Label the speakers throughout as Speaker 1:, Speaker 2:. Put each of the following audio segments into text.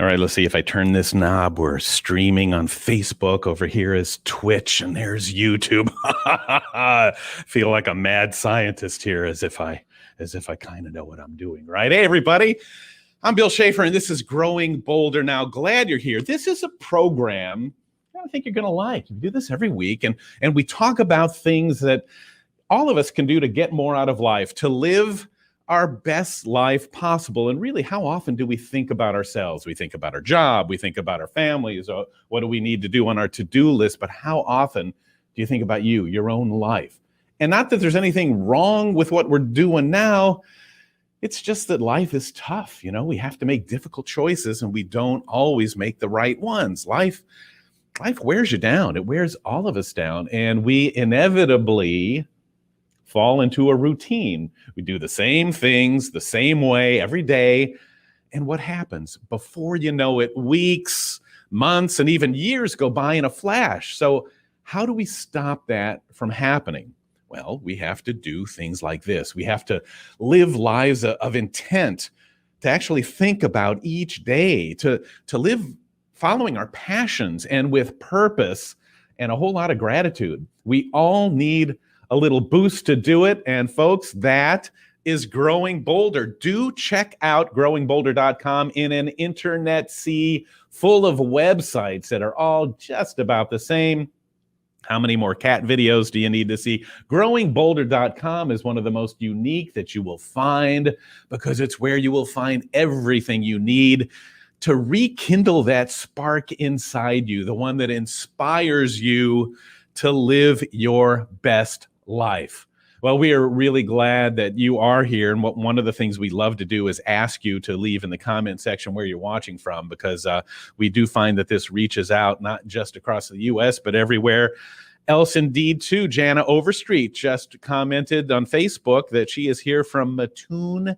Speaker 1: All right, let's see if I turn this knob. We're streaming on Facebook. Over here is Twitch, and there's YouTube. Feel like a mad scientist here, as if I kind of know what I'm doing, right? Hey, everybody. I'm Bill Schaefer, and this is Growing Bolder. Now, glad you're here. This is a program I think you're going to like. We do this every week, and we talk about things that all of us can do to get more out of life, to live our best life possible. And really, how often do we think about ourselves? We think about our job, we think about our families, or what do we need to do on our to-do list, but how often do you think about you, your own life? And not that there's anything wrong with what we're doing now, it's just that life is tough. You know, we have to make difficult choices, and we don't always make the right ones. Life wears you down. It wears all of us down, and we inevitably fall into a routine. We do the same things the same way every day. And what happens? Before you know it, weeks, months, and even years go by in a flash. So how do we stop that from happening? Well, we have to do things like this. We have to live lives of intent, to actually think about each day, to live following our passions and with purpose and a whole lot of gratitude. We all need a little boost to do it. And folks, that is Growing Bolder. Do check out growingbolder.com in an internet sea full of websites that are all just about the same. How many more cat videos do you need to see? Growingbolder.com is one of the most unique that you will find, because it's where you will find everything you need to rekindle that spark inside you, the one that inspires you to live your best life. Well, we are really glad that you are here. And one of the things we love to do is ask you to leave in the comment section where you're watching from, because we do find that this reaches out not just across the U.S., but everywhere else indeed too. Jana Overstreet just commented on Facebook that she is here from Mattoon,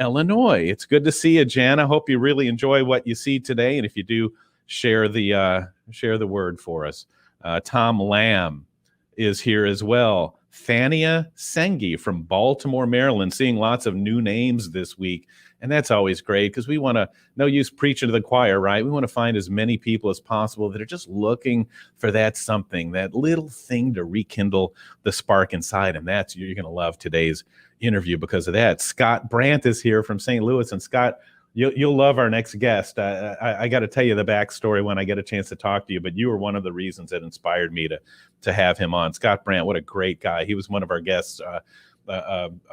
Speaker 1: Illinois. It's good to see you, Jana. Hope you really enjoy what you see today. And if you do, share the word for us. Tom Lamb is here as well. Thania Sengi from Baltimore, Maryland, seeing lots of new names this week. And that's always great, because we want to, no use preaching to the choir, right? We want to find as many people as possible that are just looking for that something, that little thing to rekindle the spark inside. And that's, you're going to love today's interview because of that. Scott Brandt is here from St. Louis. And Scott, you'll love our next guest. I got to tell you the backstory when I get a chance to talk to you, but you were one of the reasons that inspired me to have him on. Scott Brandt, what a great guy. He was one of our guests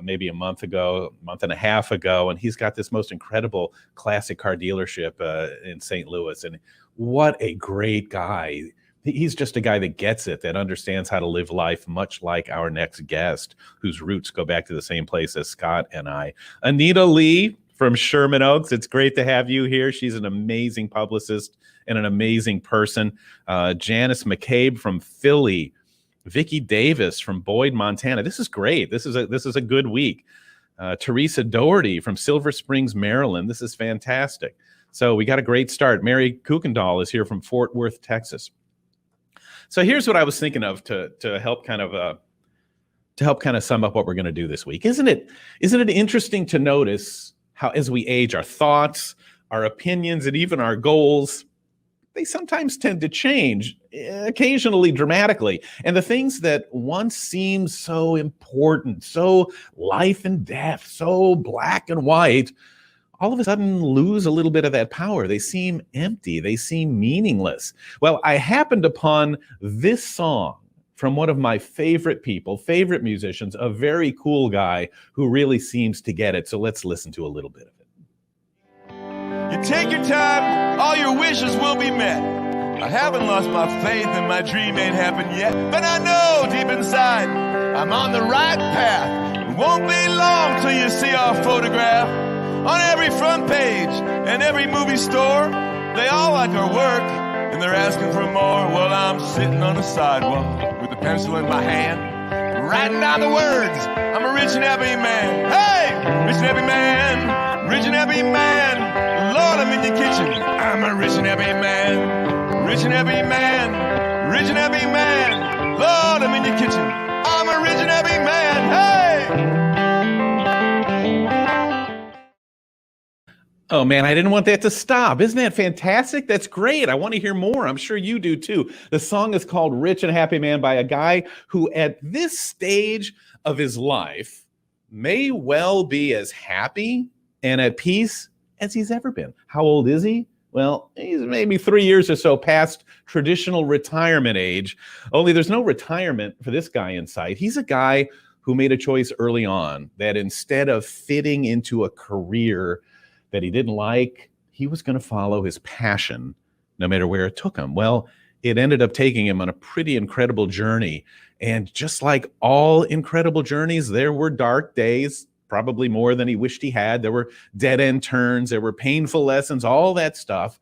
Speaker 1: maybe a month and a half ago, and he's got this most incredible classic car dealership in St. Louis. And what a great guy. He's just a guy that gets it, that understands how to live life, much like our next guest, whose roots go back to the same place as Scott and I. Anita Lee from Sherman Oaks. It's great to have you here. She's an amazing publicist and an amazing person. Janice McCabe from Philly. Vicki Davis from Boyd, Montana. This is great. This is a good week. Teresa Doherty from Silver Springs, Maryland. This is fantastic. So we got a great start. Mary Kuykendall is here from Fort Worth, Texas. So here's what I was thinking of to help kind of sum up what we're going to do this week. Isn't it interesting to notice how, as we age, our thoughts, our opinions, and even our goals, they sometimes tend to change, occasionally dramatically. And the things that once seemed so important, so life and death, so black and white, all of a sudden lose a little bit of that power. They seem empty. They seem meaningless. Well, I happened upon this song from one of my favorite musicians, a very cool guy who really seems to get it. So let's listen to a little bit of it.
Speaker 2: You take your time, all your wishes will be met. I haven't lost my faith and my dream ain't happened yet. But I know deep inside, I'm on the right path. It won't be long till you see our photograph on every front page and every movie store. They all like our work and they're asking for more. Well, I'm sitting on the sidewalk with a pencil in my hand, writing down the words. I'm a rich and happy man. Hey, rich and happy man, rich and happy man. Lord, I'm in your kitchen. I'm a rich and happy man, rich and happy man, rich and happy man. Lord, I'm in your kitchen. I'm a rich and happy man. Hey.
Speaker 1: Oh man, I didn't want that to stop. Isn't that fantastic? That's great. I want to hear more. I'm sure you do too. The song is called Rich and Happy Man by a guy who at this stage of his life may well be as happy and at peace as he's ever been. How old is he? Well, he's maybe 3 years or so past traditional retirement age. Only there's no retirement for this guy in sight. He's a guy who made a choice early on that instead of fitting into a career that he didn't like, he was going to follow his passion no matter where it took him. Well, it ended up taking him on a pretty incredible journey. And just like all incredible journeys, there were dark days, probably more than he wished he had. There were dead-end turns, there were painful lessons, all that stuff.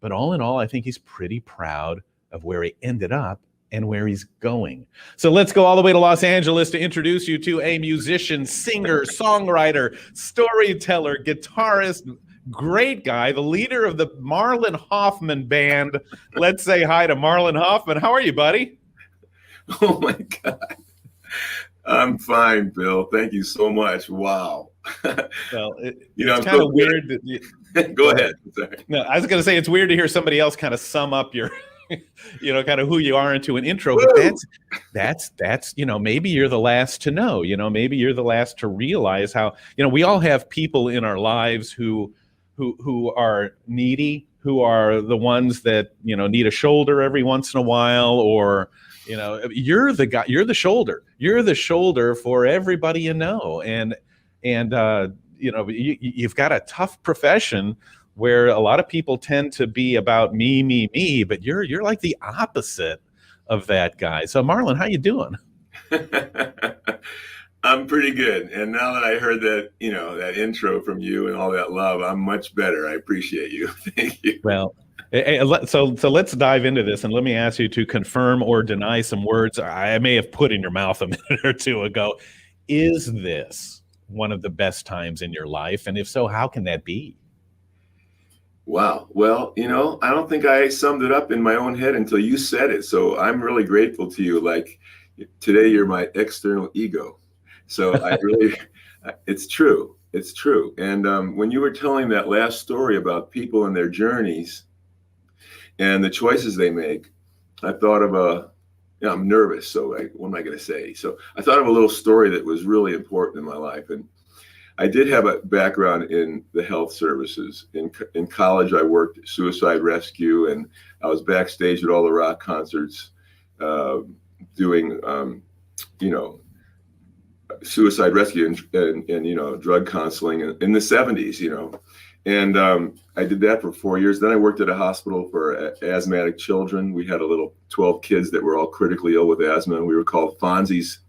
Speaker 1: But all in all, I think he's pretty proud of where he ended up and where he's going. So let's go all the way to Los Angeles to introduce you to a musician, singer, songwriter, storyteller, guitarist, great guy, the leader of the Marlon Hoffman band. Let's say hi to Marlon Hoffman. How are you, buddy?
Speaker 3: Oh my God. I'm fine, Bill. Thank you so much. Wow.
Speaker 1: Well, it's kind of weird.
Speaker 3: Go ahead. Sorry.
Speaker 1: No, I was going to say it's weird to hear somebody else kind of sum up your kind of who you are into an intro, but that's, maybe you're the last to know, maybe you're the last to realize how, we all have people in our lives who are needy, who are the ones that, need a shoulder every once in a while, or, you're the guy, you're the shoulder for everybody, and you've got a tough profession where a lot of people tend to be about me, but you're like the opposite of that guy. So Marlon, how you doing?
Speaker 3: I'm pretty good. And now that I heard that, that intro from you and all that love, I'm much better. I appreciate you. Thank you.
Speaker 1: Well, so let's dive into this, and let me ask you to confirm or deny some words I may have put in your mouth a minute or two ago. Is this one of the best times in your life? And if so, how can that be?
Speaker 3: Wow. Well, I don't think I summed it up in my own head until you said it. So I'm really grateful to you. Like today, you're my external ego. So I really, it's true. It's true. And when you were telling that last story about people and their journeys and the choices they make, I thought of I'm nervous. So what am I going to say? So I thought of a little story that was really important in my life. And I did have a background in the health services. In college, I worked suicide rescue, and I was backstage at all the rock concerts doing, suicide rescue and drug counseling in the 70s, And I did that for 4 years. Then I worked at a hospital for asthmatic children. We had a little 12 kids that were all critically ill with asthma. We were called Fonzie's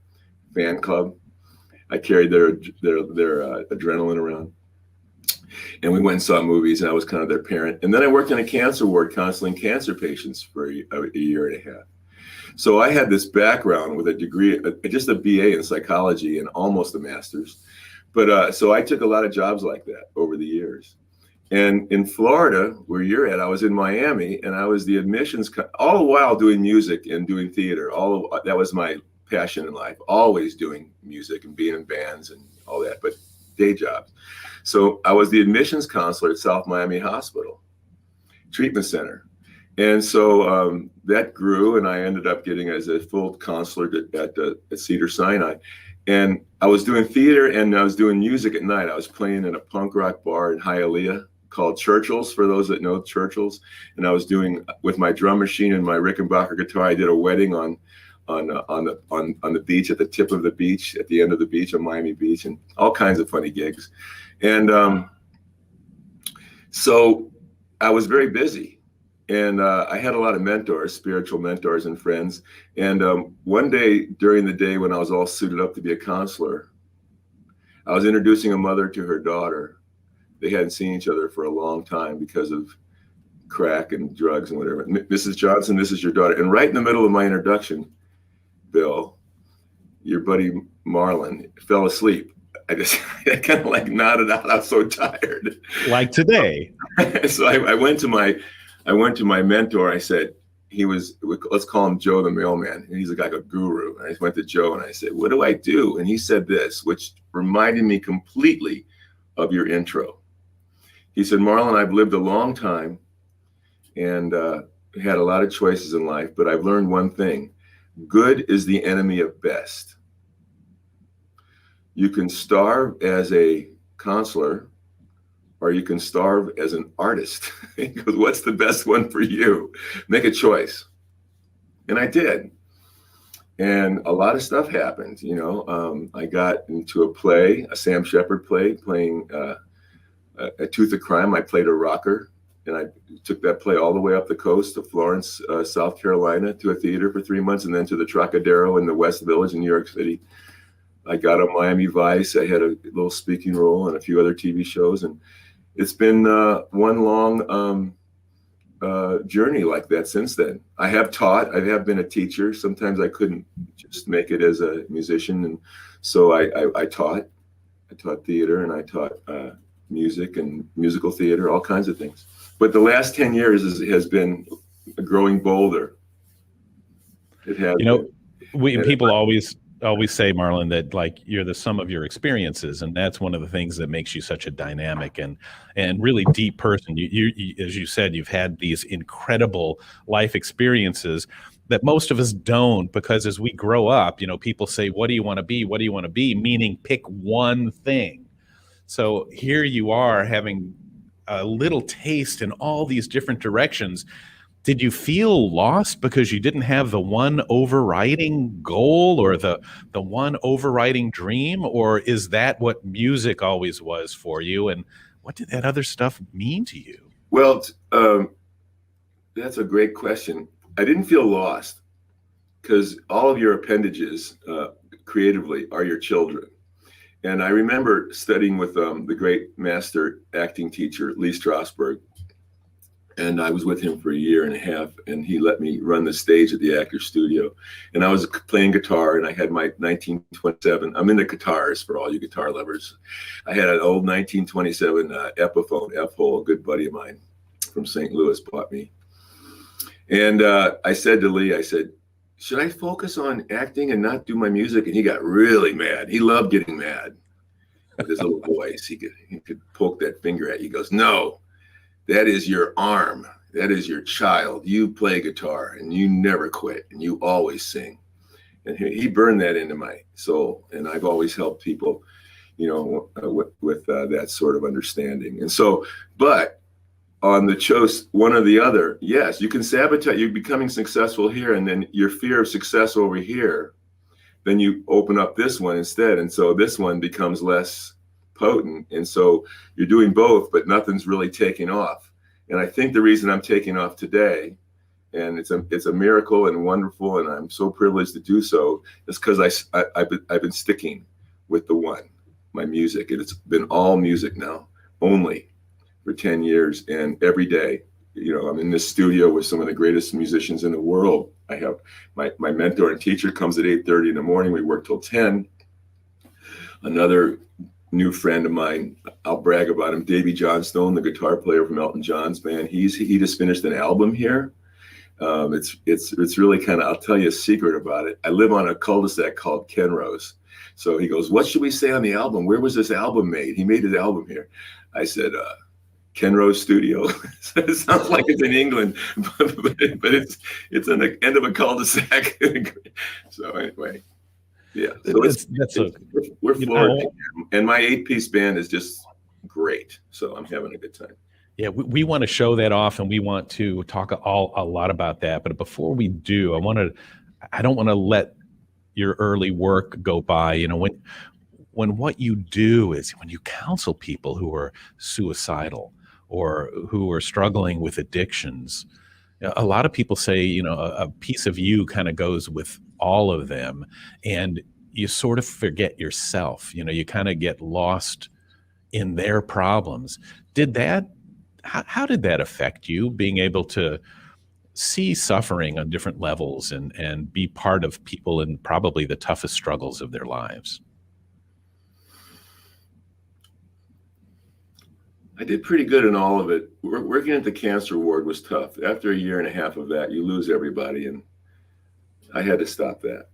Speaker 3: Fan Club. I carried their adrenaline around, and we went and saw movies, and I was kind of their parent. And then I worked in a cancer ward counseling cancer patients for a year and a half. So I had this background with a degree, just a BA in psychology and almost a master's. But so I took a lot of jobs like that over the years. And in Florida, where you're at, I was in Miami, and I was the admissions, all the while doing music and doing theater. That was my passion in life, always doing music and being in bands and all that, but day jobs. So I was the admissions counselor at South Miami Hospital Treatment Center. And so that grew, and I ended up getting as a full counselor at Cedar Sinai. And I was doing theater and I was doing music at night. I was playing in a punk rock bar in Hialeah called Churchill's, for those that know Churchill's. And I was doing, with my drum machine and my Rickenbacker guitar, I did a wedding on the beach, at the tip of the beach, at the end of the beach on Miami Beach, and all kinds of funny gigs. And so I was very busy, and I had a lot of mentors, spiritual mentors and friends. And one day during the day when I was all suited up to be a counselor, I was introducing a mother to her daughter. They hadn't seen each other for a long time because of crack and drugs and whatever. Mrs. Johnson, this is your daughter. And right in the middle of my introduction, Bill, your buddy Marlon fell asleep. I kind of like nodded out. I was so tired.
Speaker 1: Like today.
Speaker 3: So I went to my mentor. I said, let's call him Joe the mailman. And he's like a guru. And I went to Joe and I said, what do I do? And he said this, which reminded me completely of your intro. He said, Marlon, I've lived a long time and had a lot of choices in life, but I've learned one thing. Good is the enemy of best. You can starve as a counselor, or you can starve as an artist. He goes, what's the best one for you? Make a choice. And I did. And a lot of stuff happened. You know, I got into a play, a Sam Shepard play, playing A Tooth of Crime. I played a rocker, and I took that play all the way up the coast to Florence, South Carolina, to a theater for 3 months, and then to the Trocadero in the West Village in New York City. I got on Miami Vice. I had a little speaking role and a few other TV shows, and it's been one long journey like that since then. I have taught. I have been a teacher. Sometimes I couldn't just make it as a musician, and so I taught. I taught theater, and I taught music and musical theater, all kinds of things. But the last 10 years has been growing bolder. It has.
Speaker 1: You know, people always say, Marlon, that like you're the sum of your experiences, and that's one of the things that makes you such a dynamic and really deep person. You as you said, you've had these incredible life experiences that most of us don't, because as we grow up, you know, people say, what do you want to be? What do you want to be? Meaning pick one thing. So here you are having a little taste in all these different directions. Did you feel lost because you didn't have the one overriding goal or the one overriding dream? Or is that what music always was for you? And what did that other stuff mean to you?
Speaker 3: Well, that's a great question. I didn't feel lost because all of your appendages creatively are your children. And I remember studying with the great master acting teacher, Lee Strasberg. And I was with him for a year and a half, and he let me run the stage at the Actors Studio. And I was playing guitar, and I had my 1927. I'm into guitars for all you guitar lovers. I had an old 1927 Epiphone F-hole, a good buddy of mine from St. Louis bought me. And I said to Lee, I said, should I focus on acting and not do my music? And he got really mad. He loved getting mad with his little voice. He could poke that finger at you. He goes, no. That is your arm. That is your child. You play guitar and you never quit and you always sing. And he burned that into my soul. And I've always helped people, you know, with that sort of understanding. And so, but on the choice, one or the other, yes, you can sabotage. You're becoming successful here, and then your fear of success over here, then you open up this one instead. And so this one becomes less potent, and so you're doing both, but nothing's really taking off. And I think the reason I'm taking off today, and it's a miracle and wonderful, and I'm so privileged to do so, is because I've been sticking with the one, my music. And it's been all music now, only for 10 years, and every day, you know, I'm in this studio with some of the greatest musicians in the world. I have my mentor and teacher comes at 8:30 in the morning. We work till 10. Another new friend of mine, I'll brag about him, Davey Johnstone, the guitar player from Elton John's band. He just finished an album here. It's really kind of, I'll tell you a secret about it. I live on a cul-de-sac called Kenrose. So he goes, what should we say on the album? Where was this album made? He made his album here. I said, Kenrose Studio. It sounds like it's in England, but it's on the end of a cul-de-sac. So anyway. Yeah, so we're Florida, and my 8-piece band is just great. So I'm having a good time.
Speaker 1: Yeah, we want to show that off, and we want to talk a lot about that. But before we do, I don't want to let your early work go by. You know, when what you do is when you counsel people who are suicidal or who are struggling with addictions, a lot of people say, you know, a piece of you kind of goes with all of them, and you sort of forget yourself. You know, you kind of get lost in their problems. How did that affect you, being able to see suffering on different levels and be part of people in probably the toughest struggles of their lives?
Speaker 3: I did pretty good in all of it. Working at the cancer ward was tough. After a year and a half of that, you lose everybody, and I had to stop that.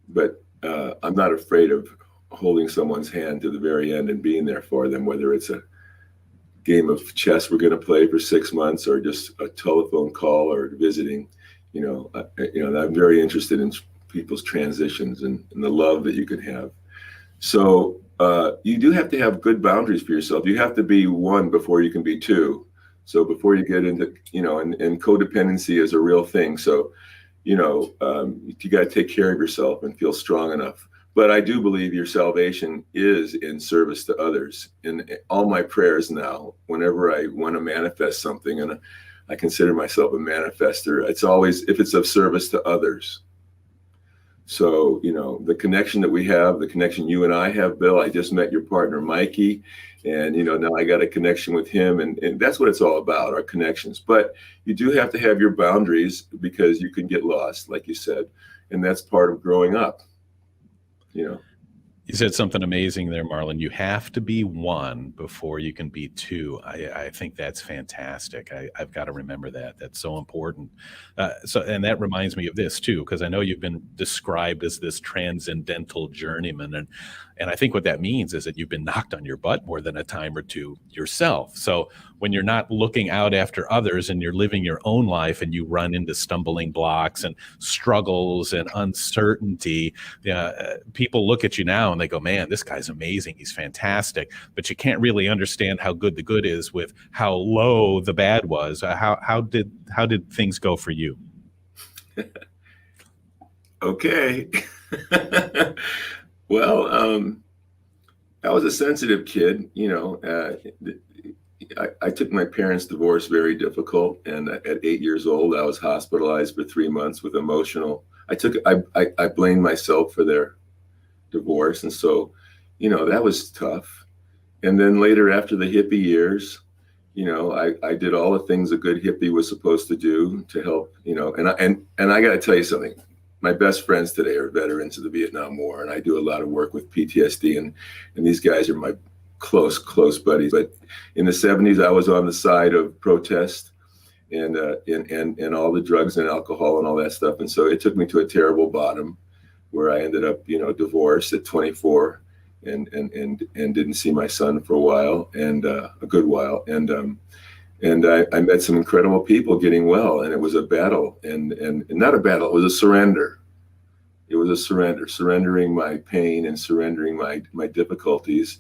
Speaker 3: But I'm not afraid of holding someone's hand to the very end and being there for them, whether it's game of chess we're going to play for 6 months, or just a telephone call or visiting. I'm very interested in people's transitions and the love that you can have. So you do have to have good boundaries for yourself. You have to be one before you can be two. So before you get into, and codependency is a real thing. So, you got to take care of yourself and feel strong enough. But I do believe your salvation is in service to others. In all my prayers now, whenever I want to manifest something, and I consider myself a manifester, it's always if it's of service to others. So, the connection that we have, the connection you and I have, Bill, I just met your partner, Mikey, and, now I got a connection with him, and that's what it's all about, our connections. But you do have to have your boundaries, because you can get lost, like you said, and that's part of growing up,
Speaker 1: You said something amazing there, Marlon. You have to be one before you can be two. I think that's fantastic. I've got to remember that. That's so important. And that reminds me of this too, because I know you've been described as this transcendental journeyman, and I think what that means is that you've been knocked on your butt more than a time or two yourself. So when you're not looking out after others and you're living your own life, and you run into stumbling blocks and struggles and uncertainty, people look at you now and they go, man, this guy's amazing. He's fantastic. But you can't really understand how good the good is with how low the bad was. How did things go for you?
Speaker 3: Okay. Well, I was a sensitive kid, I took my parents' divorce very difficult, and at 8 years old, I was hospitalized for 3 months with emotional. I blamed myself for their divorce, and so, that was tough. And then later, after the hippie years, I did all the things a good hippie was supposed to do to help, and I got to tell you something. My best friends today are veterans of the Vietnam War, and I do a lot of work with PTSD, and these guys are my close buddies. But in the 70s, I was on the side of protest and all the drugs and alcohol and all that stuff. And so it took me to a terrible bottom, where I ended up, divorced at 24 and didn't see my son for a while, and a good while. And I met some incredible people getting well, and it was a battle, and not a battle, it was a surrender. It was a surrendering my pain and surrendering my difficulties.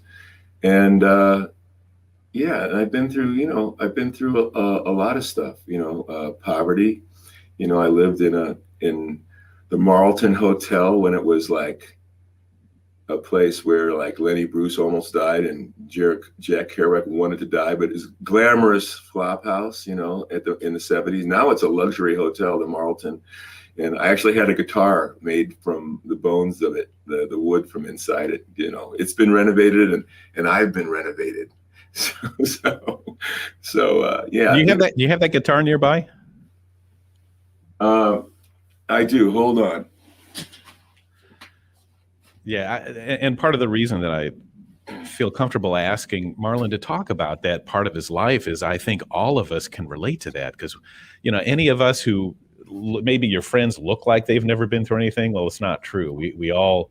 Speaker 3: And and I've been through, a lot of stuff, poverty. I lived in the Marlton Hotel when it was like a place where like Lenny Bruce almost died, and Jack Kerouac wanted to die, but it's glamorous flop house, in the 70s. Now it's a luxury hotel, the Marlton. And I actually had a guitar made from the bones of it, the wood from inside it. It's been renovated, and I've been renovated. So yeah.
Speaker 1: Do you have that guitar nearby?
Speaker 3: I do. Hold on.
Speaker 1: Yeah, and part of the reason that I feel comfortable asking Marlon to talk about that part of his life is I think all of us can relate to that, because, any of us who maybe your friends look like they've never been through anything, well, it's not true. We all,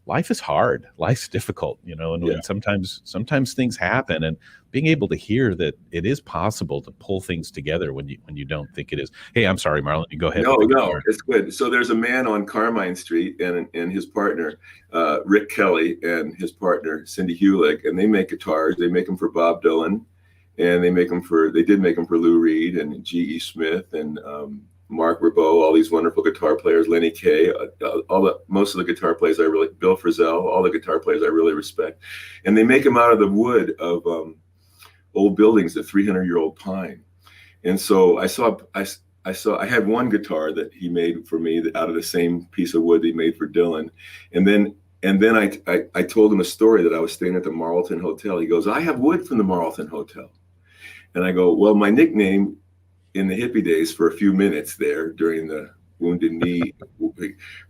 Speaker 1: life is hard, life's difficult, and sometimes things happen, and being able to hear that it is possible to pull things together when you don't think it is. Hey, I'm sorry, Marlon, you go ahead.
Speaker 3: No, it's good. So there's a man on Carmine Street and his partner, Rick Kelly, and his partner, Cindy Hewlick, and they make guitars. They make them for Bob Dylan, and they did make them for Lou Reed and G.E. Smith and Mark Ribot, all these wonderful guitar players, Lenny Kaye, most of the guitar players Bill Frisell, all the guitar players I really respect. And they make them out of the wood of old buildings, the 300-year-old pine. And so I had one guitar that he made for me out of the same piece of wood he made for Dylan. And then I told him a story that I was staying at the Marlton Hotel. He goes, I have wood from the Marlton Hotel. And I go, well, my nickname in the hippie days for a few minutes there during the Wounded Knee,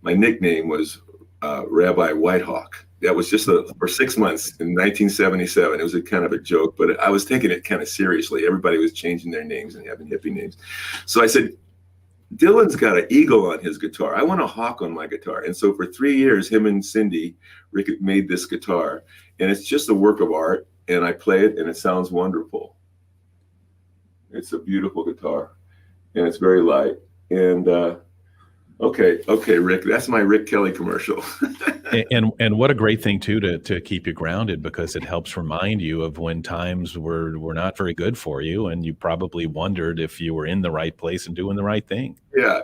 Speaker 3: my nickname was Rabbi Whitehawk. That was just for 6 months in 1977. It was a kind of a joke, but I was taking it kind of seriously. Everybody was changing their names and having hippie names. So I said, Dylan's got an eagle on his guitar. I want a hawk on my guitar. And so for 3 years, him and Cindy, Rick, made this guitar. And it's just a work of art. And I play it, and it sounds wonderful. It's a beautiful guitar, and it's very light. And okay, Rick, that's my Rick Kelly commercial.
Speaker 1: And what a great thing too to keep you grounded, because it helps remind you of when times were not very good for you, and you probably wondered if you were in the right place and doing the right thing.
Speaker 3: Yeah.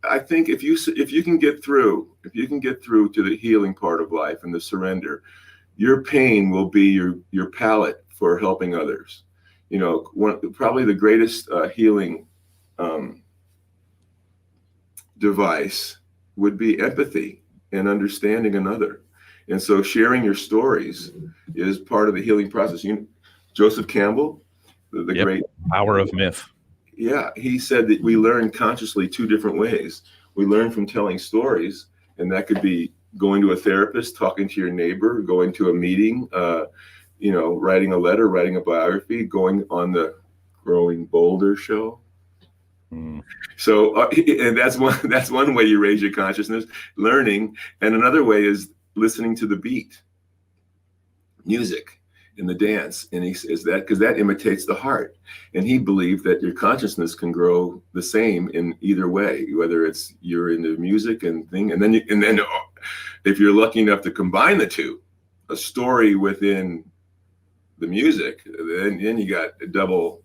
Speaker 3: I think if you can get through to the healing part of life and the surrender, your pain will be your palette for helping others. You know, probably the greatest healing device would be empathy and understanding another. And so sharing your stories is part of the healing process. Joseph Campbell, the great
Speaker 1: power of myth.
Speaker 3: Yeah, he said that we learn consciously two different ways. We learn from telling stories, and that could be going to a therapist, talking to your neighbor, going to a meeting, writing a letter, writing a biography, going on the Growing Bolder show. So, and that's one way you raise your consciousness, learning. And another way is listening to the beat, music, and the dance. And he says that because that imitates the heart. And he believed that your consciousness can grow the same in either way, whether it's you're into music and thing, and then if you're lucky enough to combine the two, a story within the music, then you got a double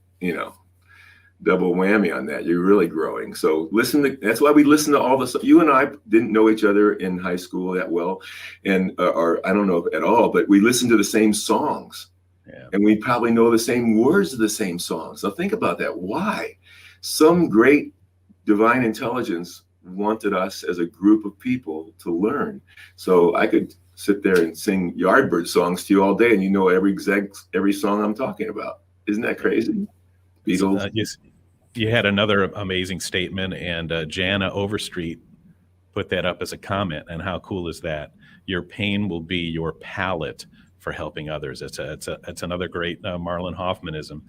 Speaker 3: whammy on that. You're really growing. So that's why we listen to all this. You and I didn't know each other in high school that well, and or I don't know at all, but we listened to the same songs. Yeah. And we probably know the same words of the same songs. So think about that. Why? Some great divine intelligence wanted us as a group of people to learn. So I could sit there and sing Yardbird songs to you all day, and you know every song I'm talking about. Isn't that crazy? Beatles.
Speaker 1: Yes. You had another amazing statement, and Jana Overstreet put that up as a comment. And how cool is that? Your pain will be your palette for helping others. It's another great Marlon Hoffmanism.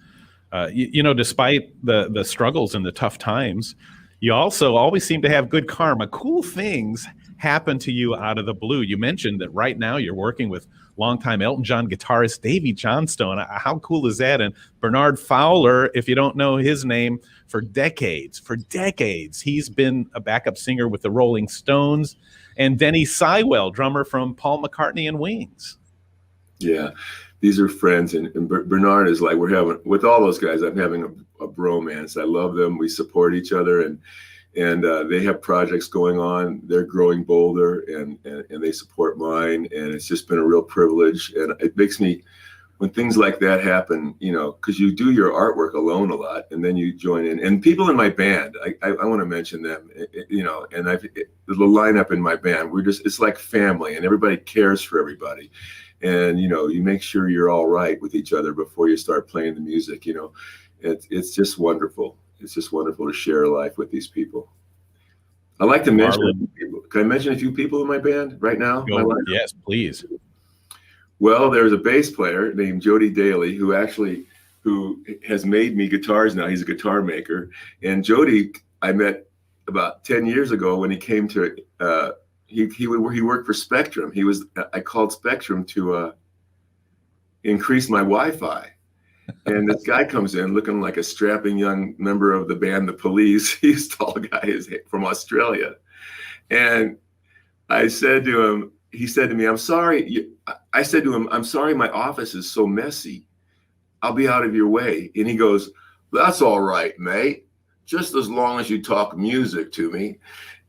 Speaker 1: Despite the struggles and the tough times, you also always seem to have good karma. Cool things happen to you out of the blue. You mentioned that right now you're working with longtime Elton John guitarist Davy Johnstone. How cool is that? And Bernard Fowler, if you don't know his name, for decades, he's been a backup singer with the Rolling Stones. And Denny Sywell, drummer from Paul McCartney and Wings. Yeah,
Speaker 3: these are friends. And Bernard is like, with all those guys, I'm having a bromance. I love them. We support each other, and they have projects going on. They're growing bolder, and they support mine. And it's just been a real privilege. And it makes me, when things like that happen, because you do your artwork alone a lot, and then you join in. And people in my band, I want to mention them, and the lineup in my band, it's like family, and everybody cares for everybody. And, you make sure you're all right with each other before you start playing the music. It's just wonderful. It's just wonderful to share life with these people. I like to mention people. Can I mention a few people in my band right now?
Speaker 1: Yes, please.
Speaker 3: Well, there's a bass player named Jody Daly who has made me guitars now. He's a guitar maker. And Jody, I met about 10 years ago when he came to, he worked for Spectrum. I called Spectrum to increase my Wi-Fi. And this guy comes in looking like a strapping young member of the band, The Police. He's a tall guy, he's from Australia. And he said to me, I'm sorry. I said to him, I'm sorry, my office is so messy. I'll be out of your way. And he goes, that's all right, mate. Just as long as you talk music to me.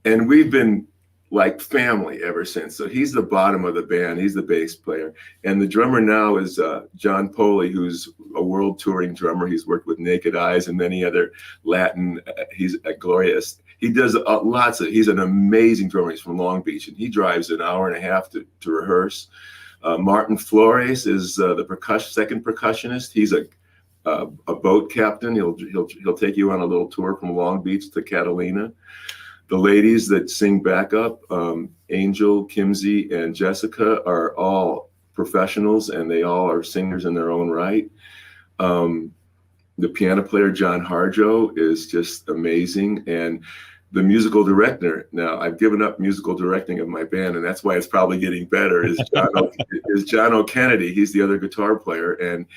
Speaker 3: And we've been like family ever since. So he's the bottom of the band. He's the bass player. And the drummer now is John Poli, who's a world touring drummer. He's worked with Naked Eyes and many other Latin. He's a glorious. He does he's an amazing drummer. He's from Long Beach, and he drives an hour and a half to rehearse. Martin Flores is the second percussionist. He's a boat captain. He'll take you on a little tour from Long Beach to Catalina. The ladies that sing backup, Angel, Kimsey, and Jessica, are all professionals, and they all are singers in their own right. The piano player, John Harjo, is just amazing. And the musical director, now I've given up musical directing of my band, and that's why it's probably getting better, is John O'Kennedy. He's the other guitar player, and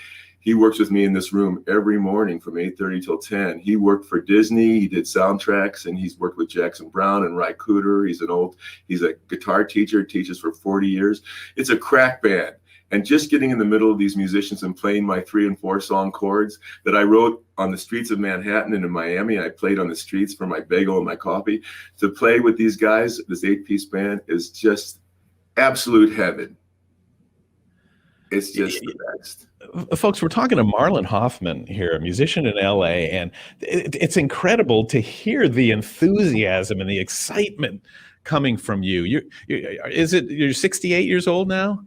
Speaker 3: He works with me in this room every morning from 8:30 till 10. He worked for Disney. He did soundtracks, and he's worked with Jackson Browne and Ry Cooder. He's a guitar teacher, teaches for 40 years. It's a crack band. And just getting in the middle of these musicians and playing my 3 and 4 song chords that I wrote on the streets of Manhattan and in Miami, I played on the streets for my bagel and my coffee. To play with these guys, this 8-piece band, is just absolute heaven. It's just the best.
Speaker 1: Folks, we're talking to Marlon Hoffman here, a musician in LA, and it's incredible to hear the enthusiasm and the excitement coming from you. You're 68 years old now?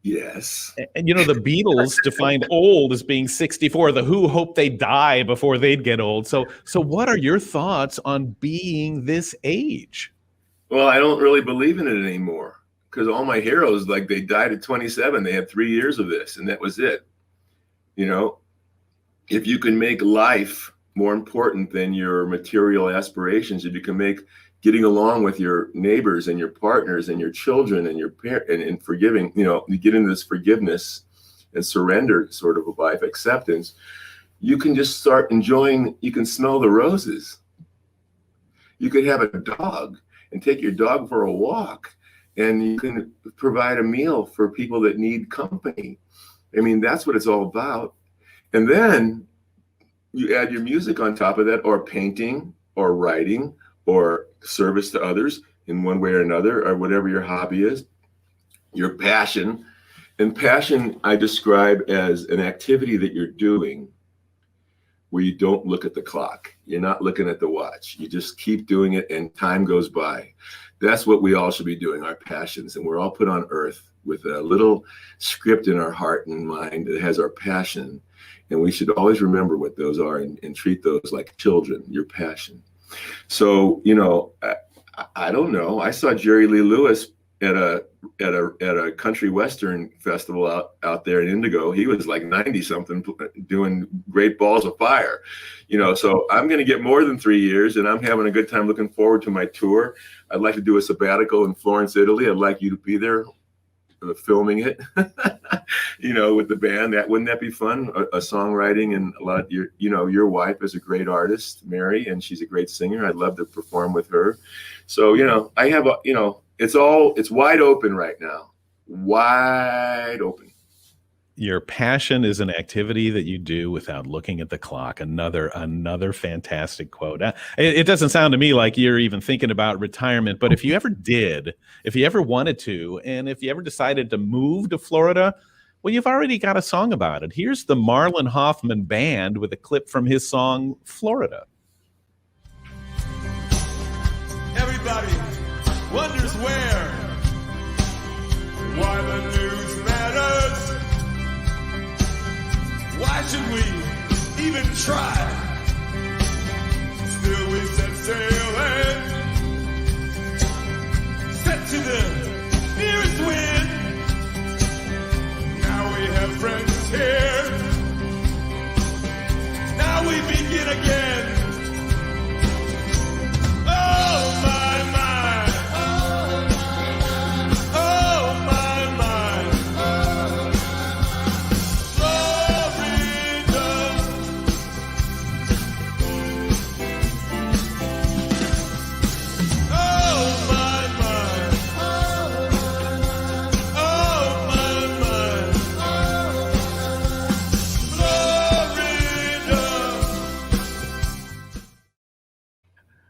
Speaker 3: Yes.
Speaker 1: And you know, the Beatles defined old as being 64. The Who hoped they'd die before they'd get old. So what are your thoughts on being this age?
Speaker 3: Well, I don't really believe in it anymore, because all my heroes, like, they died at 27. They had 3 years of this, and that was it. You know, if you can make life more important than your material aspirations, if you can make getting along with your neighbors and your partners and your children and your parents and forgiving, you know, you get into this forgiveness and surrender sort of a life, acceptance, you can just start enjoying, you can smell the roses. You could have a dog and take your dog for a walk, and you can provide a meal for people that need company. I mean, that's what it's all about. And then you add your music on top of that, or painting or writing or service to others in one way or another, or whatever your hobby is, your passion. And passion I describe as an activity that you're doing where you don't look at the clock. You're not looking at the watch. You just keep doing it and time goes by. That's what we all should be doing, our passions. And we're all put on earth with a little script in our heart and mind that has our passion. And we should always remember what those are and treat those like children, your passion. So, you know, I don't know. I saw Jerry Lee Lewis at a country western festival out there in Indigo. He was like 90 something doing Great Balls of Fire, you know. So I'm going to get more than 3 years, and I'm having a good time, looking forward to my tour. I'd like to do a sabbatical in Florence, Italy. I'd like you to be there filming it, you know, with the band. Wouldn't that be fun? A songwriting, and a lot of your wife is a great artist, Mary, and she's a great singer. I'd love to perform with her. So, you know, I have it's wide open right now. Wide open.
Speaker 1: Your passion is an activity that you do without looking at the clock. Another fantastic quote. It doesn't sound to me like you're even thinking about retirement, but if you ever wanted to, and if you ever decided to move to Florida, well, you've already got a song about it. Here's the Marlon Hoffman Band with a clip from his song, Florida.
Speaker 2: Everybody wonders why the news matters. Why should we even try? Still we set sail and set to the nearest wind. Now we have friends here. Now we begin again. Oh my, my. Oh my, my.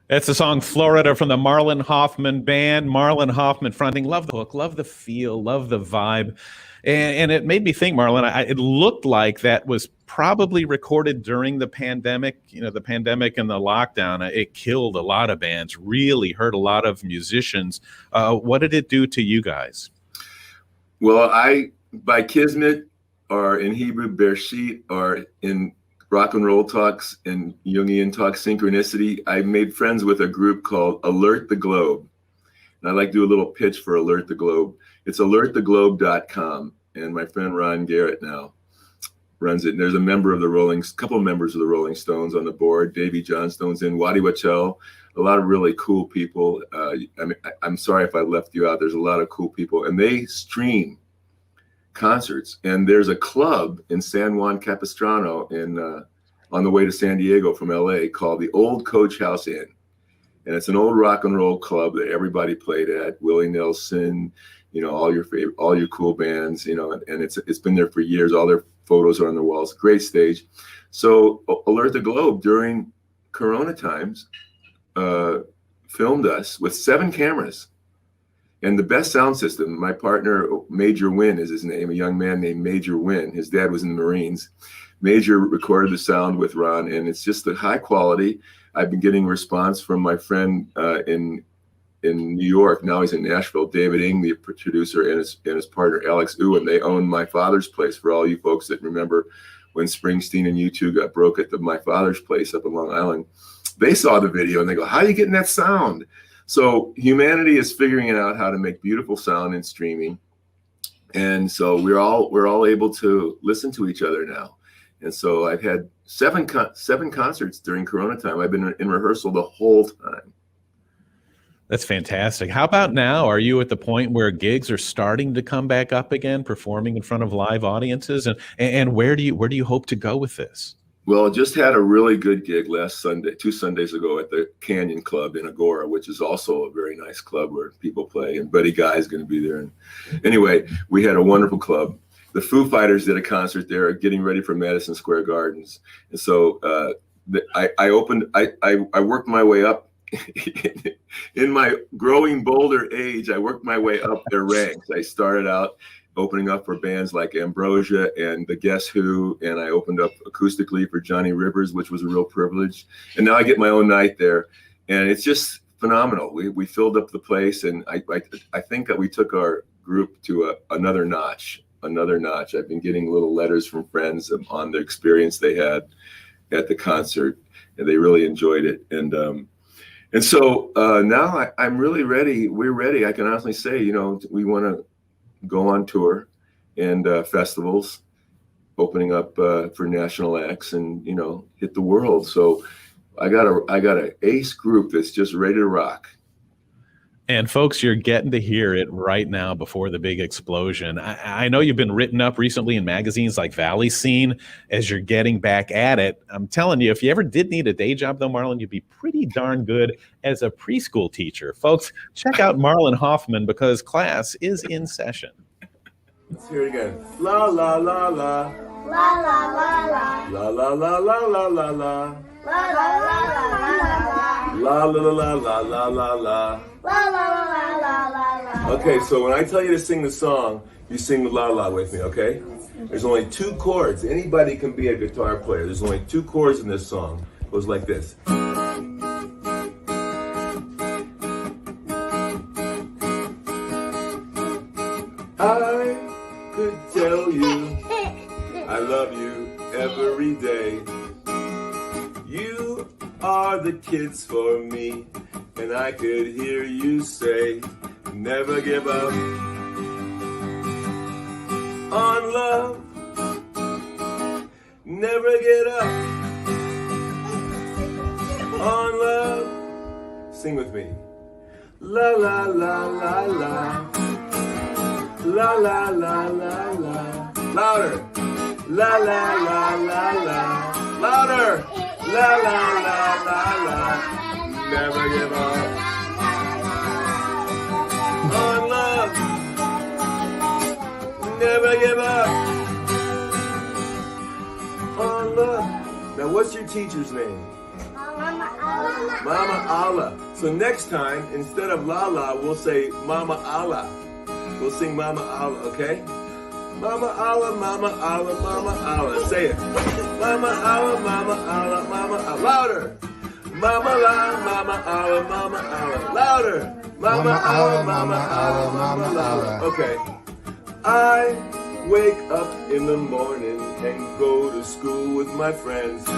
Speaker 1: That's the song Florida from the Marlon Hoffman Band. Marlon Hoffman fronting. Love the hook, love the feel, love the vibe. And it made me think, Marlon, it looked like that was probably recorded during the pandemic. You know, the pandemic and the lockdown, it killed a lot of bands, really hurt a lot of musicians. What did it do to you guys?
Speaker 3: Well, by Kismet, or in Hebrew, Bereshit, or in Rock and Roll Talks and Jungian Talk Synchronicity, I made friends with a group called Alert the Globe. And I'd like to do a little pitch for Alert the Globe. It's alerttheglobe.com. And my friend Ron Garrett now runs it. And there's couple of members of the Rolling Stones on the board. Davy Johnstone's in, Waddy Wachell, a lot of really cool people. I'm sorry if I left you out. There's a lot of cool people. And they stream concerts. And there's a club in San Juan Capistrano on the way to San Diego from LA called the Old Coach House Inn. And it's an old rock and roll club that everybody played at. Willie Nelson, all your cool bands, and it's been there for years. All their photos are on the walls. Great stage. So Alert the Globe during Corona times filmed us with 7 cameras and the best sound system. My partner, Major Wynn is his name, a young man named Major Wynn. His dad was in the Marines. Major recorded the sound with Ron, and it's just the high quality. I've been getting response from my friend in New York. Now he's in Nashville. David Ing, the producer, and his partner Alex Ewan, and they own My Father's Place. For all you folks that remember when Springsteen and U2 got broke at My Father's Place up in Long Island, they saw the video and they go, "How are you getting that sound?" So humanity is figuring out how to make beautiful sound in streaming, and so we're all able to listen to each other now. And so I've had seven concerts during Corona time. I've been in rehearsal the whole time.
Speaker 1: That's fantastic. How about now? Are you at the point where gigs are starting to come back up again, performing in front of live audiences? And where do you hope to go with this?
Speaker 3: Well, just had a really good gig last Sunday, 2 Sundays ago at the Canyon Club in Agora, which is also a very nice club where people play. And Buddy Guy is going to be there. And anyway, we had a wonderful club. The Foo Fighters did a concert there, getting ready for Madison Square Gardens. And so I worked my way up. In my growing bolder age, I worked my way up their ranks. I started out opening up for bands like Ambrosia and the Guess Who, and I opened up acoustically for Johnny Rivers, which was a real privilege. And now I get my own night there, and it's just phenomenal. We filled up the place, and I think that we took our group to another notch. I've been getting little letters from friends on the experience they had at the concert, and they really enjoyed it. And so now I'm really ready. We're ready. I can honestly say, we want to go on tour and festivals, opening up for national acts, and hit the world. So I got an ace group that's just ready to rock.
Speaker 1: And folks, you're getting to hear it right now before the big explosion. I know you've been written up recently in magazines like Valley Scene as you're getting back at it. I'm telling you, if you ever did need a day job, though, Marlon, you'd be pretty darn good as a preschool teacher. Folks, check out Marlon Hoffman because class is in session.
Speaker 3: Let's hear it again. La, la, la, la.
Speaker 4: La la la la.
Speaker 3: La, la, la, la, la, la, la.
Speaker 4: La la la la la.
Speaker 3: La, la, la, la, la, la, la.
Speaker 4: La la la la la la.
Speaker 3: Okay, so when I tell you to sing the song, you sing the la la with me, okay? There's only 2 chords. Anybody can be a guitar player. There's only 2 chords in this song. It goes like this. I could tell you I love you every day. You are the kids for me, and I could hear you say, never give up on love, never get up on love. Sing with me. La la la la la. La la la la la. Louder. La la la la la. Louder. La la la la la. Never give up on love. Never give up on love. Now, what's your teacher's name?
Speaker 4: Mama Allah.
Speaker 3: Mama Allah. So next time, instead of la la, we'll say Mama Allah. We'll sing Mama Allah, okay? Mama Allah, Mama Allah, Mama Allah. Say it. Mama Allah, Mama Allah, Mama Allah. Louder. Mama Allah, Mama Allah, Mama Allah. Louder. Mama Allah, Mama Allah, Mama Allah. Okay. I wake up in the morning and go to school with my friends.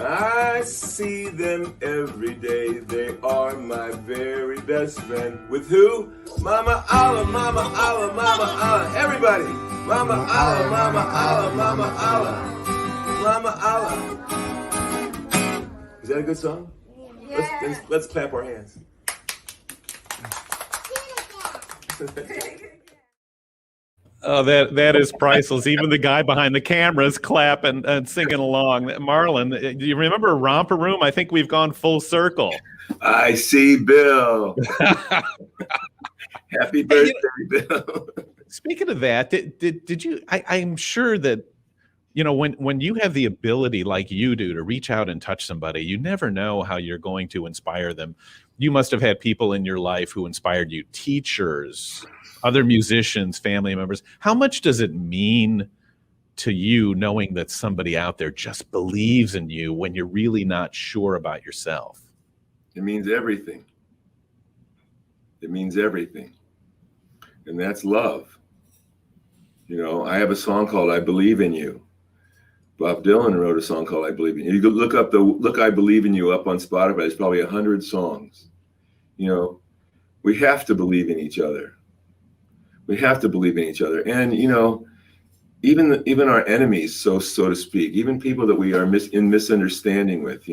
Speaker 3: I see them every day. They are my very best friend. With who? Mama Allah, Mama Allah, Mama Allah. Everybody. Mama Allah, Mama Allah, Mama Allah. Mama Allah. Is that a good song?
Speaker 4: Yeah.
Speaker 3: Let's clap our hands.
Speaker 1: Oh, that is priceless. Even the guy behind the camera is clapping and singing along. Marlon, do you remember Romper Room? I think we've gone full circle.
Speaker 3: I see Bill. Happy birthday, Bill.
Speaker 1: Speaking of that, did you? I'm sure that when you have the ability like you do to reach out and touch somebody, you never know how you're going to inspire them. You must have had people in your life who inspired you, teachers, other musicians, family members. How much does it mean to you knowing that somebody out there just believes in you when you're really not sure about yourself?
Speaker 3: It means everything. It means everything. And that's love. I have a song called I Believe in You. Bob Dylan wrote a song called I Believe in You. You could look up Look I Believe in You up on Spotify. There's probably 100 songs. We have to believe in each other. We have to believe in each other. And, even our enemies, so to speak, even people that we are in misunderstanding with,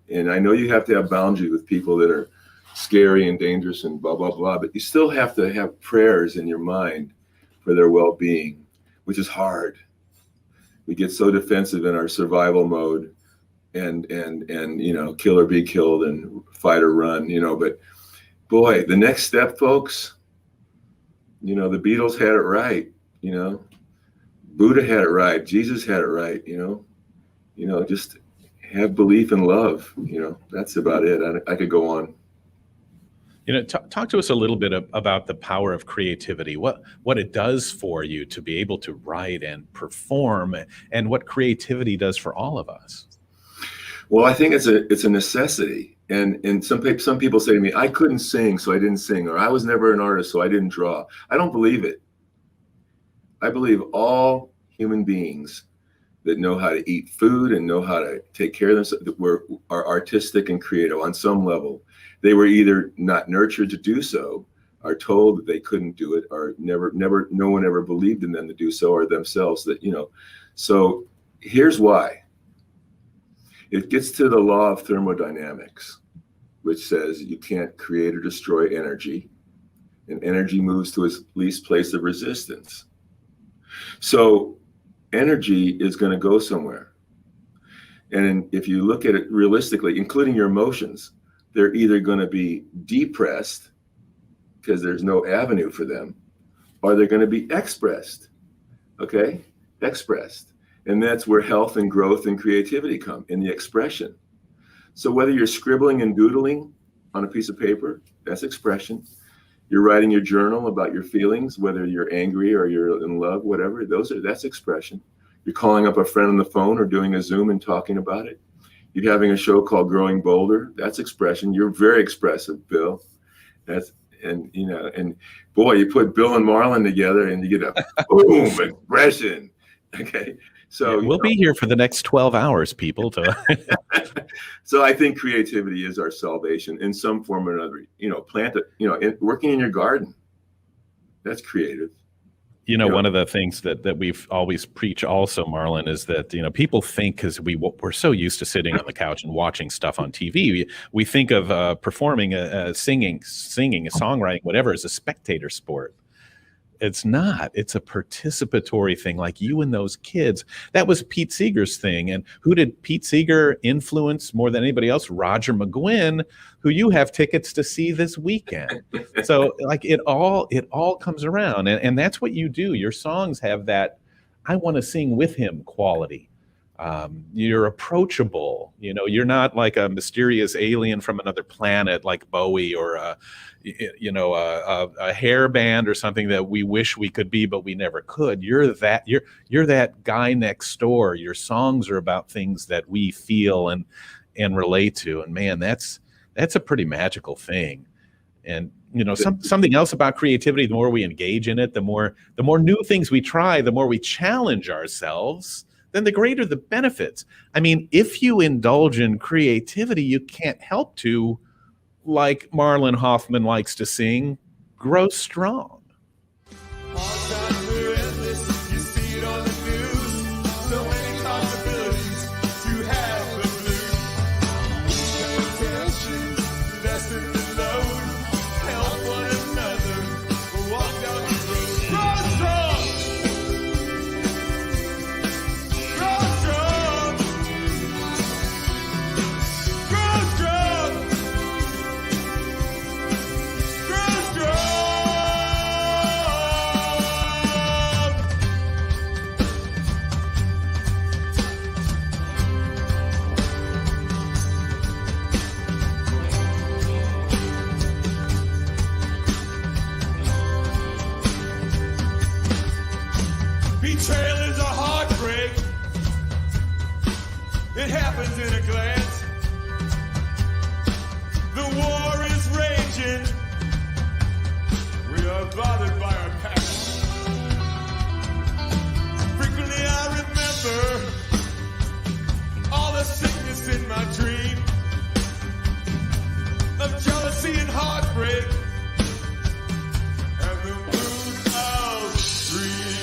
Speaker 3: and I know you have to have boundaries with people that are scary and dangerous and blah, blah, blah, but you still have to have prayers in your mind for their well-being, which is hard. We get so defensive in our survival mode and kill or be killed and fight or run, but boy, the next step, folks, the Beatles had it right, Buddha had it right. Jesus had it right, just have belief and love, that's about it. I could go on.
Speaker 1: Talk to us a little bit about the power of creativity, what it does for you to be able to write and perform, and what creativity does for all of us.
Speaker 3: Well, I think it's a necessity. And some people say to me, I couldn't sing, so I didn't sing, or I was never an artist, so I didn't draw. I don't believe it. I believe all human beings that know how to eat food and know how to take care of themselves are artistic and creative on some level. They were either not nurtured to do so, are told that they couldn't do it, or no one ever believed in them to do so, or themselves So here's why. It gets to the law of thermodynamics, which says you can't create or destroy energy, and energy moves to its least place of resistance. So energy is going to go somewhere. And if you look at it realistically, including your emotions, they're either going to be depressed because there's no avenue for them, or they're going to be expressed. Okay? Expressed. And that's where health and growth and creativity come, in the expression. So whether you're scribbling and doodling on a piece of paper, that's expression. You're writing your journal about your feelings, whether you're angry or you're in love, whatever, that's expression. You're calling up a friend on the phone or doing a Zoom and talking about it. You're having a show called Growing Bolder, that's expression. You're very expressive, Bill. And boy, you put Bill and Marlon together and you get a boom, expression. Okay. So
Speaker 1: we'll be here for the next 12 hours, people.
Speaker 3: So I think creativity is our salvation in some form or another. Plant it, working in your garden. That's creative.
Speaker 1: One of the things that we've always preach also, Marlon, is that, people think, because we're so used to sitting on the couch and watching stuff on TV, we think of performing, singing, songwriting, whatever, as a spectator sport. It's not. It's a participatory thing, like you and those kids. That was Pete Seeger's thing. And who did Pete Seeger influence more than anybody else? Roger McGuinn, who you have tickets to see this weekend. So like it all comes around. And that's what you do. Your songs have that I want to sing with him quality. You're approachable. You're not like a mysterious alien from another planet like Bowie, or a hair band or something that we wish we could be, but we never could. You're that guy next door. Your songs are about things that we feel and relate to. And man, that's a pretty magical thing. And something else about creativity, the more we engage in it, the more new things we try, the more we challenge ourselves, then the greater the benefits. I mean, if you indulge in creativity, you can't help to, like Marlon Hoffman likes to sing, grow strong.
Speaker 2: Betrayal is a heartbreak. It happens in a glance. The war is raging. We are bothered by our past. Frequently I remember all the sickness in my dream of jealousy and heartbreak and the blues of dreams.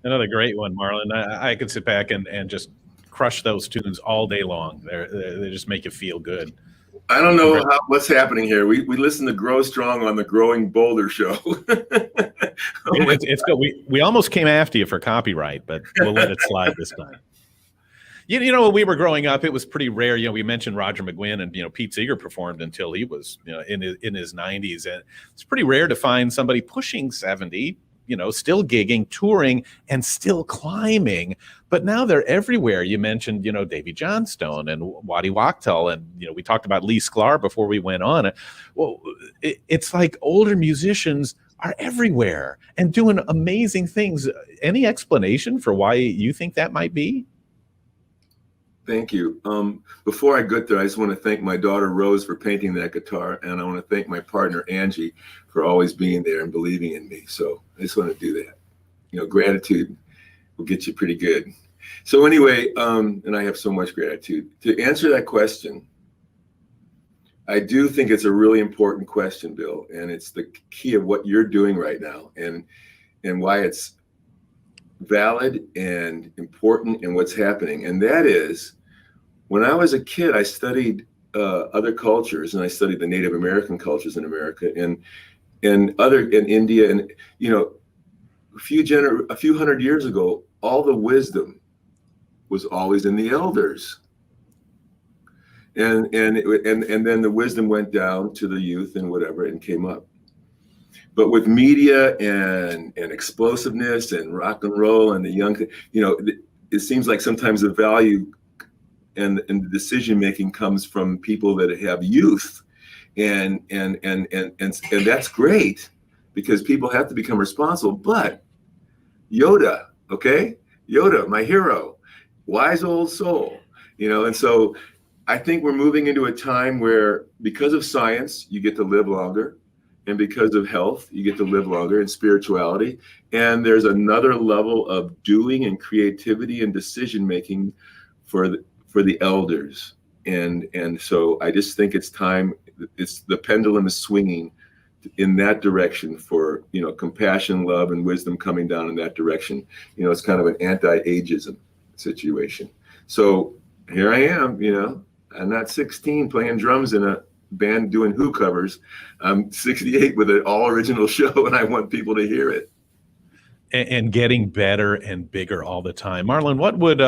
Speaker 1: Another great one, Marlon. I could sit back and just crush those tunes all day long. They just make you feel good.
Speaker 3: I don't know what's happening here. We listen to Grow Strong on the Growing Boulder show.
Speaker 1: It's good. We almost came after you for copyright, but we'll let it slide this time. You know, when we were growing up, it was pretty rare. You know, we mentioned Roger McGuinn, and Pete Seeger performed until he was in his 90s, and it's pretty rare to find somebody pushing 70. Still gigging, touring, and still climbing. But now they're everywhere. You mentioned, Davy Johnstone and Waddy Wachtel, and we talked about Lee Sklar before we went on. Well, it's like older musicians are everywhere and doing amazing things. Any explanation for why you think that might be?
Speaker 3: Thank you. Before I get there, I just want to thank my daughter Rose for painting that guitar, and I want to thank my partner Angie for always being there and believing in me. So I just want to do that. Gratitude will get you pretty good. So anyway, and I have so much gratitude. To answer that question, I do think it's a really important question, Bill, and it's the key of what you're doing right now, and why it's valid and important in what's happening. And that is, when I was a kid, I studied other cultures, and I studied the Native American cultures in America and in India, and a few hundred years ago, all the wisdom was always in the elders, and then the wisdom went down to the youth and whatever and came up. But with media and explosiveness and rock and roll and the young, it seems like sometimes the value and the decision making comes from people that have youth, and that's great because people have to become responsible. But Yoda, my hero, wise old soul, and so I think we're moving into a time where, because of science, you get to live longer. And because of health, you get to live longer, and spirituality. And there's another level of doing and creativity and decision making for the elders. And so I just think it's time. The pendulum is swinging in that direction for compassion, love, and wisdom coming down in that direction. It's kind of an anti-ageism situation. So here I am. I'm not 16 playing drums in a band doing Who covers. I'm 68 with an all original show, and I want people to hear it.
Speaker 1: And getting better and bigger all the time. Marlon, what would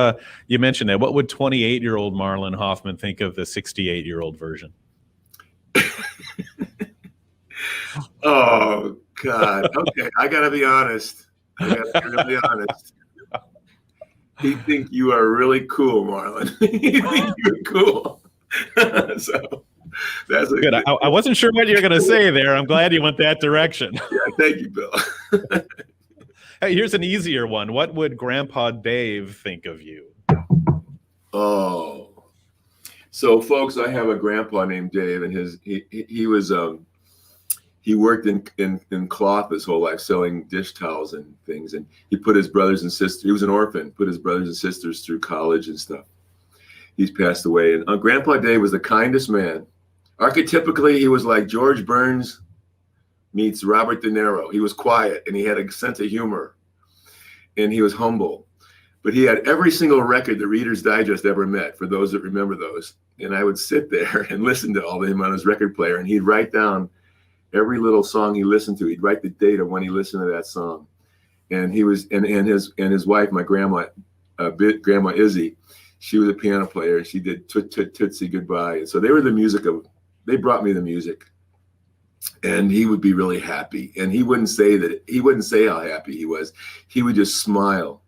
Speaker 1: you mentioned that? What would 28-year-old Marlon Hoffman think of the 68-year-old version?
Speaker 3: Oh God. Okay, I gotta be honest. I gotta be really honest. He think you are really cool, Marlon. He think you're cool. So that's
Speaker 1: good. I wasn't sure what you're going to say there. I'm glad you went that direction.
Speaker 3: Yeah, thank you, Bill.
Speaker 1: Hey, here's an easier one. What would Grandpa Dave think of you?
Speaker 3: Oh, so folks, I have a grandpa named Dave, and he worked in cloth his whole life, selling dish towels and things, and he put his brothers and sisters. He was an orphan. Put his brothers and sisters through college and stuff. He's passed away, and Grandpa Dave was the kindest man. Archetypically, he was like George Burns meets Robert De Niro. He was quiet, and he had a sense of humor, and he was humble. But he had every single record the Reader's Digest ever met, for those that remember those. And I would sit there and listen to all of him on his record player, and he'd write down every little song he listened to. He'd write the date of when he listened to that song. And he was, and his wife, my grandma, Grandma Izzy, she was a piano player, and she did Tootsie Goodbye. And so they brought me the music, and he would be really happy. And he wouldn't say how happy he was. He would just smile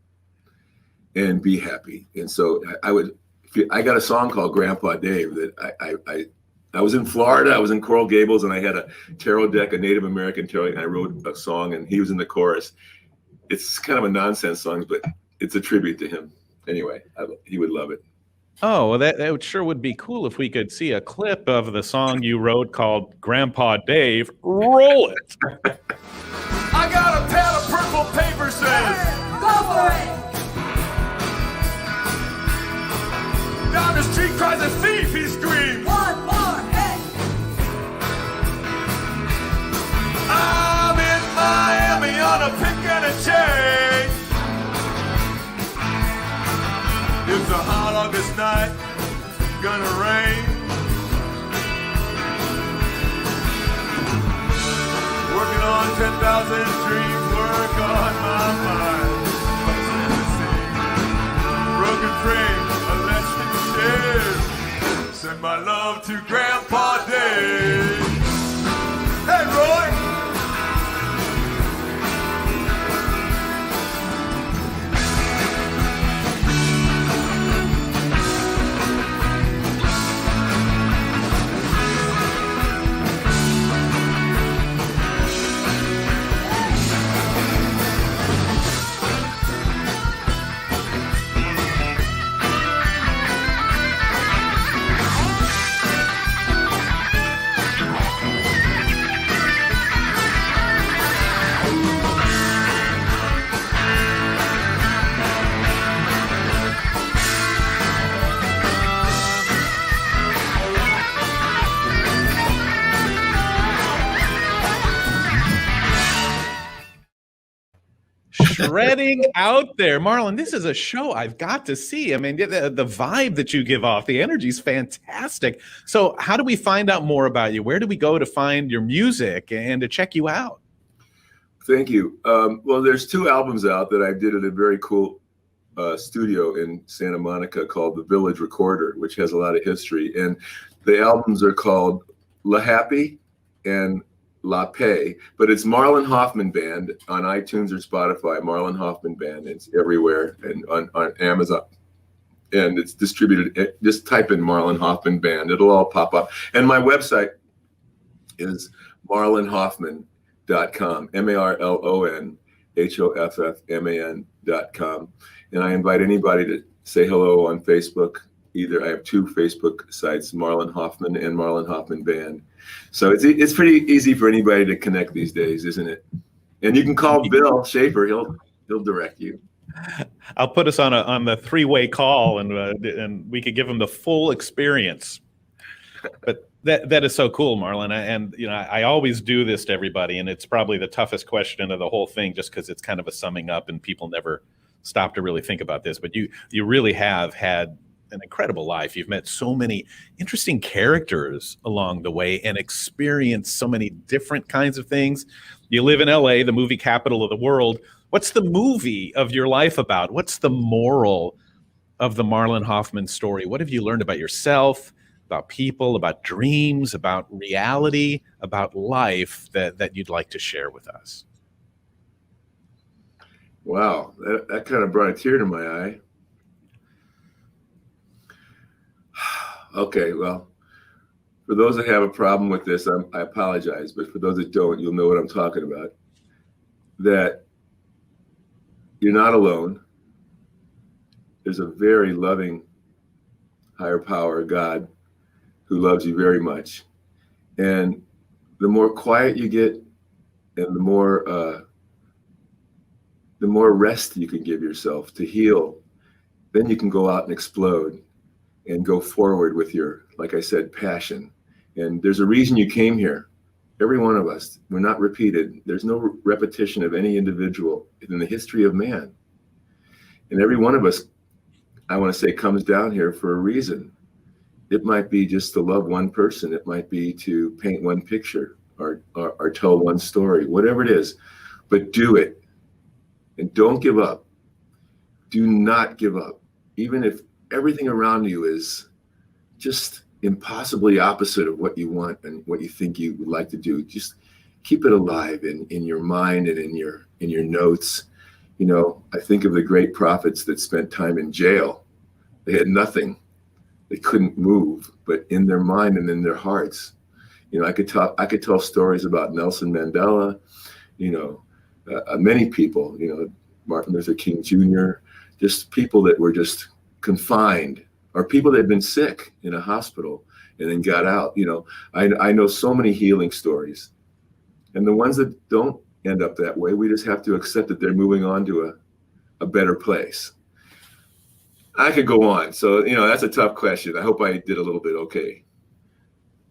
Speaker 3: and be happy. And so I got a song called Grandpa Dave that I was in Florida. I was in Coral Gables, and I had a tarot deck, a Native American tarot, and I wrote a song, and he was in the chorus. It's kind of a nonsense song, but it's a tribute to him. Anyway, he would love it.
Speaker 1: Oh, well, that sure would be cool if we could see a clip of the song you wrote called Grandpa Dave. Roll it.
Speaker 2: I got a pad of purple paper, says.
Speaker 5: Go for it!
Speaker 2: Down the street cries a thief, he screams.
Speaker 5: One more hit!
Speaker 2: I'm in Miami on a pick and a chain. It's a hot August night, gonna rain. Working on 10,000 dreams, work on my mind. Broken frame, electric chair. Send my love to Grandpa Dave. Hey, Roy!
Speaker 1: Shredding out there. Marlon, this is a show I've got to see. I mean, the vibe that you give off, the energy is fantastic. So how do we find out more about you? Where do we go to find your music and to check you out?
Speaker 3: Thank you. Well, there's 2 albums out that I did at a very cool studio in Santa Monica called the Village Recorder, which has a lot of history. And the albums are called La Happy and La Paix, but it's Marlon Hoffman Band on iTunes or Spotify. Marlon Hoffman Band. It's everywhere, and on Amazon, and it's distributed. Just type in Marlon Hoffman Band; it'll all pop up. And my website is marlonhoffman.com. MarlonHoffman.com. And I invite anybody to say hello on Facebook. Either I have 2 Facebook sites, Marlon Hoffman and Marlon Hoffman Band. So it's pretty easy for anybody to connect these days, isn't it? And you can call Bill Schaefer; he'll direct you.
Speaker 1: I'll put us on the 3-way call, and we could give him the full experience. But that is so cool, Marlon. And I always do this to everybody, and it's probably the toughest question of the whole thing, just because it's kind of a summing up, and people never stop to really think about this. But you really have had an incredible life. You've met so many interesting characters along the way and experienced so many different kinds of things. You live in LA, the movie capital of the world. What's the movie of your life about? What's the moral of the Marlon Hoffman story? What have you learned about yourself, about people, about dreams, about reality, about life that you'd like to share with us?
Speaker 3: Wow, that kind of brought a tear to my eye. Okay, well, for those that have a problem with this, I apologize. But for those that don't, you'll know what I'm talking about. That you're not alone. There's a very loving higher power, God, who loves you very much. And the more quiet you get, and the more rest you can give yourself to heal, then you can go out and explode and go forward with your, like I said, passion. And there's a reason you came here. Every one of us, we're not repeated. There's no repetition of any individual in the history of man. And every one of us, I want to say, comes down here for a reason. It might be just to love one person. It might be to paint one picture or tell one story, whatever it is. But do it. And don't give up. Do not give up. Even if everything around you is just impossibly opposite of what you want and what you think you would like to do, just keep it alive in your mind and in your notes. I think of the great prophets that spent time in jail. They had nothing, they couldn't move, but in their mind and in their hearts. You know, I could tell stories about Nelson Mandela, you know, many people, you know, Martin Luther King Jr., just people that were just confined, or people that had been sick in a hospital and then got out. You know, I know so many healing stories, and the ones that don't end up that way, we just have to accept that they're moving on to a better place. I could go on. So, you know, that's a tough question. I hope I did a little bit okay.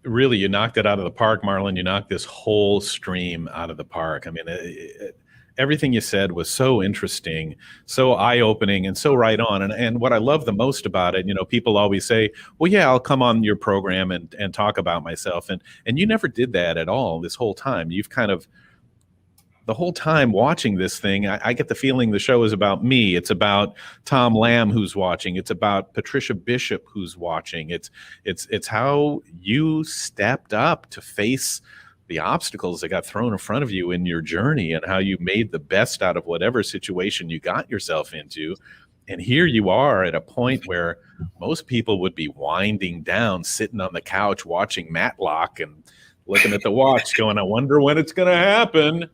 Speaker 1: Really, you knocked it out of the park, Marlon. You knocked this whole stream out of the park. I mean, everything you said was so interesting, so eye-opening, and so right on. And what I love the most about it, you know, people always say, well, yeah, I'll come on your program and talk about myself. And you never did that at all this whole time. You've kind of, the whole time watching this thing, I get the feeling the show is about me. It's about Tom Lamb, who's watching. It's about Patricia Bishop, who's watching. It's how you stepped up to face the obstacles that got thrown in front of you in your journey, and how you made the best out of whatever situation you got yourself into. And here you are at a point where most people would be winding down, sitting on the couch, watching Matlock and looking at the watch going, I wonder when it's going to happen.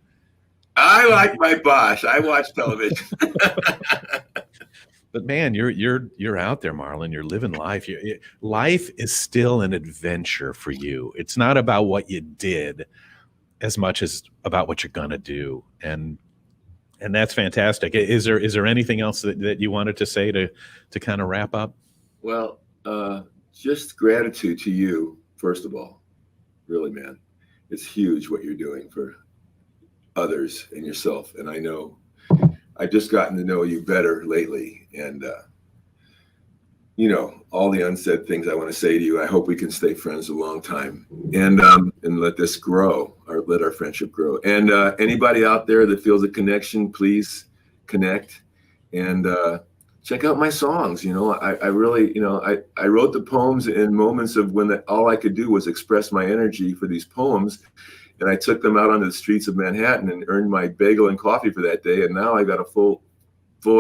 Speaker 3: I like my Bosch. I watch television.
Speaker 1: But man, you're out there, Marlon. You're living life. Life is still an adventure for you. It's not about what you did as much as about what you're gonna do, and that's fantastic. Is there anything else that you wanted to say to kind of wrap up?
Speaker 3: Well, just gratitude to you, first of all. Really, man, it's huge what you're doing for others and yourself. And I know I've just gotten to know you better lately, and you know, all the unsaid things I want to say to you. I hope we can stay friends a long time, and let this grow, or let our friendship grow. And anybody out there that feels a connection, please connect and check out my songs. You know, I really, you know, I wrote the poems in moments of when all I could do was express my energy for these poems. And I took them out onto the streets of Manhattan and earned my bagel and coffee for that day. And now I got a full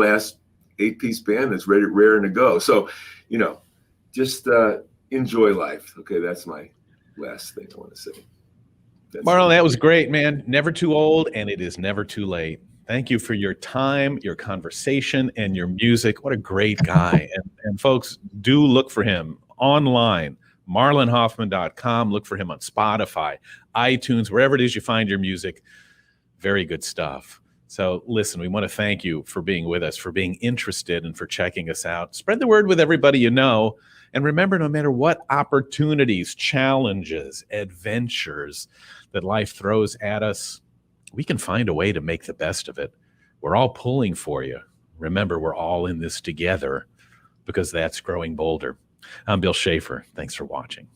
Speaker 3: ass 8-piece band that's raring to go. So, you know, just enjoy life. Okay, that's my last thing I want to say.
Speaker 1: Marlon, that was great, man. Never too old, and it is never too late. Thank you for your time, your conversation, and your music. What a great guy. And folks, do look for him online. MarlonHoffman.com. Look for him on Spotify, iTunes, wherever it is you find your music. Very good stuff. So listen, we want to thank you for being with us, for being interested, and for checking us out. Spread the word with everybody you know. And remember, no matter what opportunities, challenges, adventures that life throws at us, we can find a way to make the best of it. We're all pulling for you. Remember, we're all in this together, because that's growing bolder. I'm Bill Schaefer. Thanks for watching.